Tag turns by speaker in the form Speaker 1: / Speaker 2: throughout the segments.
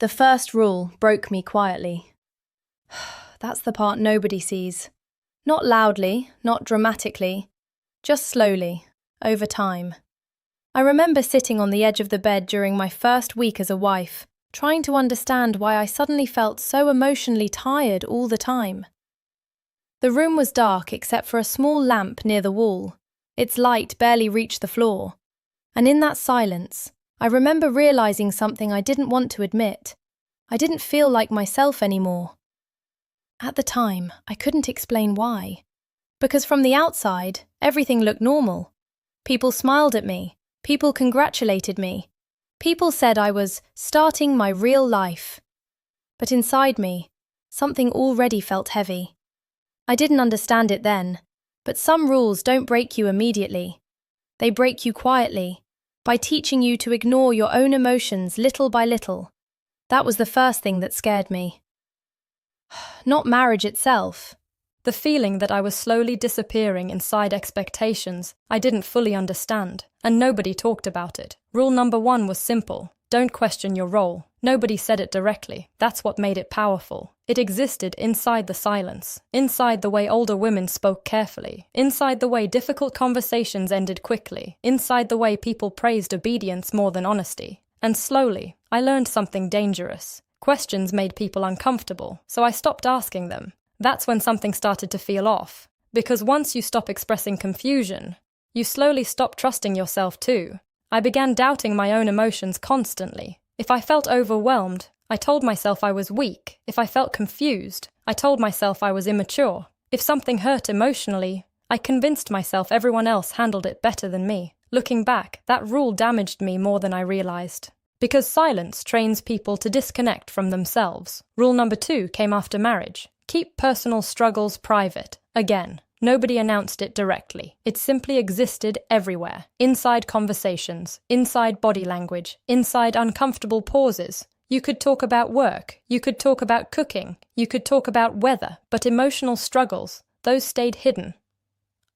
Speaker 1: The first rule broke me quietly. That's the part nobody sees. Not loudly, not dramatically, just slowly, over time. I remember sitting on the edge of the bed during my first week as a wife, trying to understand why I suddenly felt so emotionally tired all the time. The room was dark except for a small lamp near the wall. Its light barely reached the floor. And in that silence, I remember realizing something I didn't want to admit. I didn't feel like myself anymore. At the time, I couldn't explain why. Because from the outside, everything looked normal. People smiled at me. People congratulated me. People said I was starting my real life. But inside me, something already felt heavy. I didn't understand it then, but some rules don't break you immediately. They break you quietly, by teaching you to ignore your own emotions little by little. That was the first thing that scared me. Not marriage itself.
Speaker 2: The feeling that I was slowly disappearing inside expectations I didn't fully understand, and nobody talked about it. Rule number 1 was simple: don't question your role. Nobody said it directly. That's what made it powerful. It existed inside the silence, inside the way older women spoke carefully, inside the way difficult conversations ended quickly, inside the way people praised obedience more than honesty. And slowly, I learned something dangerous. Questions made people uncomfortable, so I stopped asking them. That's when something started to feel off. Because once you stop expressing confusion, you slowly stop trusting yourself too. I began doubting my own emotions constantly. If I felt overwhelmed, I told myself I was weak. If I felt confused, I told myself I was immature. If something hurt emotionally, I convinced myself everyone else handled it better than me. Looking back, that rule damaged me more than I realized. Because silence trains people to disconnect from themselves. Rule number 2 came after marriage. Keep personal struggles private. Again, nobody announced it directly. It simply existed everywhere. Inside conversations, inside body language, inside uncomfortable pauses. You could talk about work, you could talk about cooking, you could talk about weather, but emotional struggles, those stayed hidden.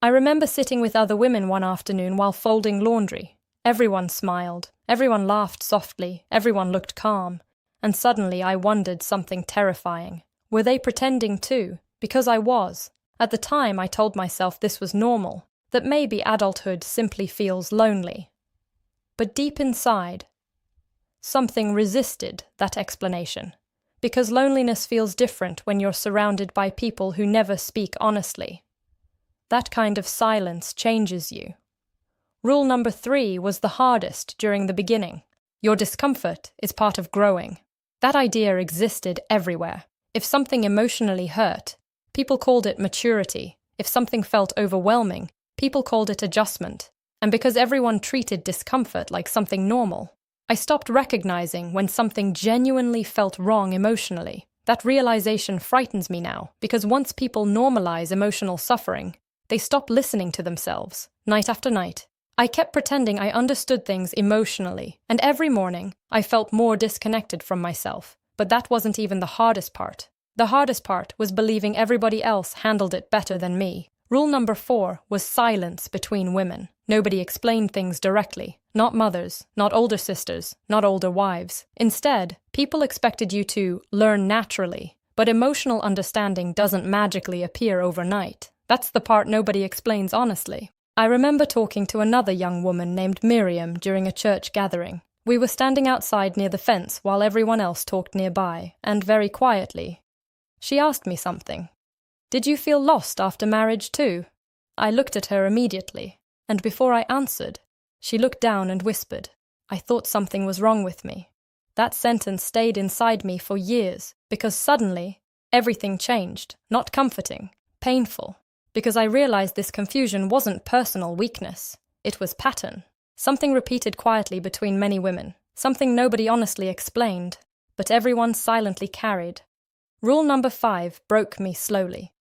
Speaker 2: I remember sitting with other women one afternoon while folding laundry. Everyone smiled, everyone laughed softly, everyone looked calm, and suddenly I wondered something terrifying. Were they pretending too? Because I was. At the time, I told myself this was normal, that maybe adulthood simply feels lonely. But deep inside, something resisted that explanation. Because loneliness feels different when you're surrounded by people who never speak honestly. That kind of silence changes you. Rule number 3 was the hardest during the beginning. Your discomfort is part of growing. That idea existed everywhere. If something emotionally hurt, people called it maturity. If something felt overwhelming, people called it adjustment. And because everyone treated discomfort like something normal, I stopped recognizing when something genuinely felt wrong emotionally. That realization frightens me now, because once people normalize emotional suffering, they stop listening to themselves, night after night. I kept pretending I understood things emotionally, and every morning I felt more disconnected from myself. But that wasn't even the hardest part. The hardest part was believing everybody else handled it better than me. Rule number 4 was silence between women. Nobody explained things directly. Not mothers, not older sisters, not older wives. Instead, people expected you to learn naturally. But emotional understanding doesn't magically appear overnight. That's the part nobody explains honestly. I remember talking to another young woman named Miriam during a church gathering. We were standing outside near the fence while everyone else talked nearby, and very quietly. She asked me something. "Did you feel lost after marriage too?" I looked at her immediately, and before I answered, she looked down and whispered, "I thought something was wrong with me." That sentence stayed inside me for years, because suddenly, everything changed, not comforting, painful, because I realized this confusion wasn't personal weakness, it was pattern. Something repeated quietly between many women, something nobody honestly explained, but everyone silently carried. Rule number 5 broke me slowly.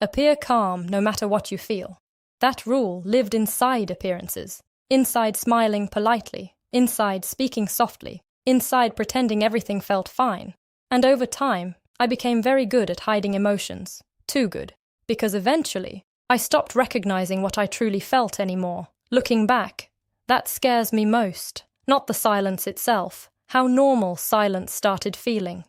Speaker 2: Appear calm no matter what you feel. That rule lived inside appearances, inside smiling politely, inside speaking softly, inside pretending everything felt fine. And over time, I became very good at hiding emotions, too good, because eventually, I stopped recognizing what I truly felt anymore. Looking back, that scares me most, not the silence itself, how normal silence started feeling.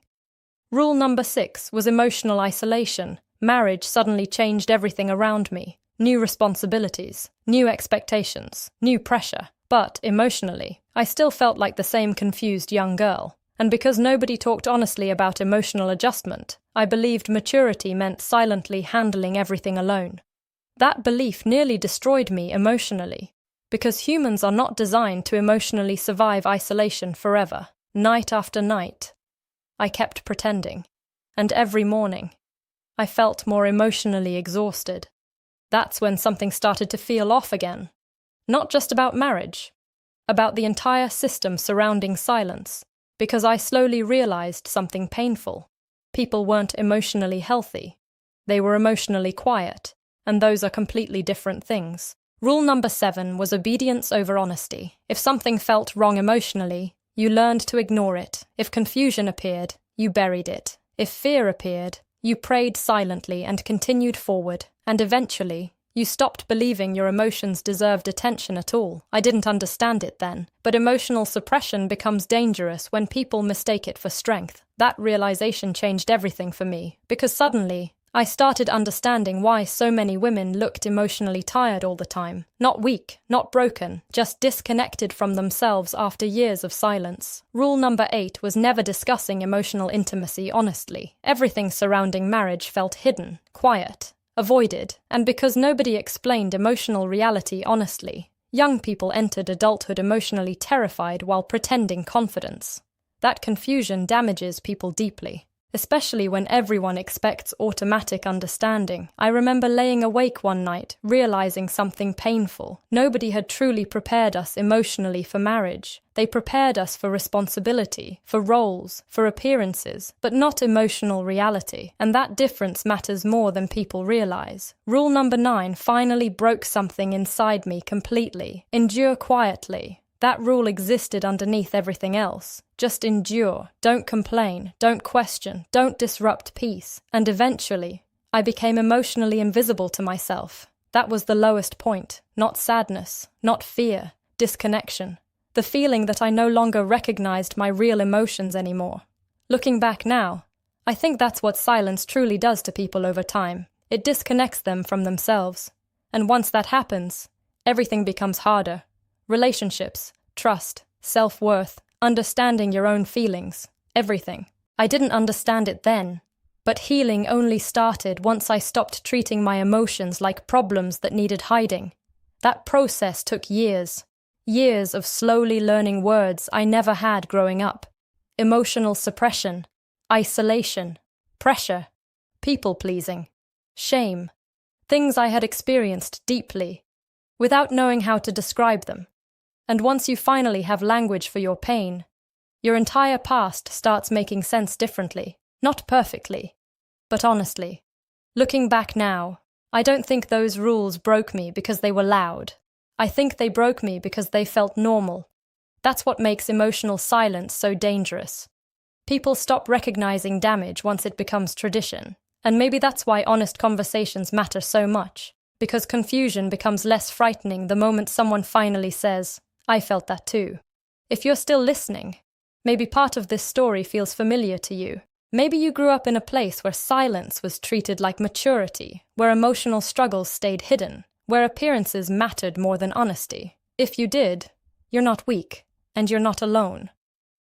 Speaker 2: Rule number 6 was emotional isolation. Marriage suddenly changed everything around me. New responsibilities, new expectations, new pressure. But, emotionally, I still felt like the same confused young girl. And because nobody talked honestly about emotional adjustment, I believed maturity meant silently handling everything alone. That belief nearly destroyed me emotionally, because humans are not designed to emotionally survive isolation forever, night after night. I kept pretending, and every morning, I felt more emotionally exhausted. That's when something started to feel off again. Not just about marriage, about the entire system surrounding silence, because I slowly realized something painful. People weren't emotionally healthy. They were emotionally quiet, and those are completely different things. Rule number 7 was obedience over honesty. If something felt wrong emotionally, you learned to ignore it. If confusion appeared, you buried it. If fear appeared, you prayed silently and continued forward, and eventually, you stopped believing your emotions deserved attention at all. I didn't understand it then, but emotional suppression becomes dangerous when people mistake it for strength. That realization changed everything for me, because suddenly, I started understanding why so many women looked emotionally tired all the time. Not weak, not broken, just disconnected from themselves after years of silence. Rule number 8 was never discussing emotional intimacy honestly. Everything surrounding marriage felt hidden, quiet, avoided, and because nobody explained emotional reality honestly, young people entered adulthood emotionally terrified while pretending confidence. That confusion damages people deeply, especially when everyone expects automatic understanding. I remember laying awake one night, realizing something painful. Nobody had truly prepared us emotionally for marriage. They prepared us for responsibility, for roles, for appearances, but not emotional reality. And that difference matters more than people realize. Rule number 9 finally broke something inside me completely. Endure quietly. That rule existed underneath everything else. Just endure, don't complain, don't question, don't disrupt peace. And eventually, I became emotionally invisible to myself. That was the lowest point. Not sadness, not fear, disconnection. The feeling that I no longer recognized my real emotions anymore. Looking back now, I think that's what silence truly does to people over time. It disconnects them from themselves. And once that happens, everything becomes harder. Relationships, trust, self-worth, understanding your own feelings, everything. I didn't understand it then, but healing only started once I stopped treating my emotions like problems that needed hiding. That process took years, years of slowly learning words I never had growing up. Emotional suppression, isolation, pressure, people-pleasing, shame, things I had experienced deeply, without knowing how to describe them. And once you finally have language for your pain, your entire past starts making sense differently. Not perfectly, but honestly. Looking back now, I don't think those rules broke me because they were loud. I think they broke me because they felt normal. That's what makes emotional silence so dangerous. People stop recognizing damage once it becomes tradition. And maybe that's why honest conversations matter so much. Because confusion becomes less frightening the moment someone finally says, I felt that too. If you're still listening, maybe part of this story feels familiar to you. Maybe you grew up in a place where silence was treated like maturity, where emotional struggles stayed hidden, where appearances mattered more than honesty. If you did, you're not weak, and you're not alone.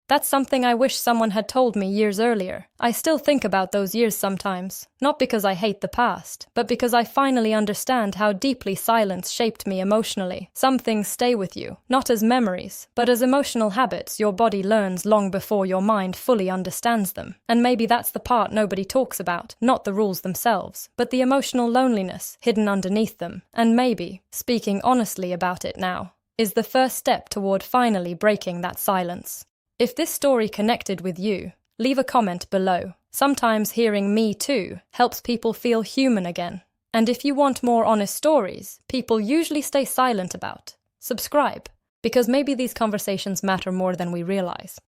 Speaker 2: That's something I wish someone had told me years earlier. I still think about those years sometimes, not because I hate the past, but because I finally understand how deeply silence shaped me emotionally. Some things stay with you, not as memories, but as emotional habits your body learns long before your mind fully understands them. And maybe that's the part nobody talks about, not the rules themselves, but the emotional loneliness hidden underneath them. And maybe, speaking honestly about it now, is the first step toward finally breaking that silence. If this story connected with you, leave a comment below. Sometimes hearing me too helps people feel human again. And if you want more honest stories people usually stay silent about, subscribe, because maybe these conversations matter more than we realize.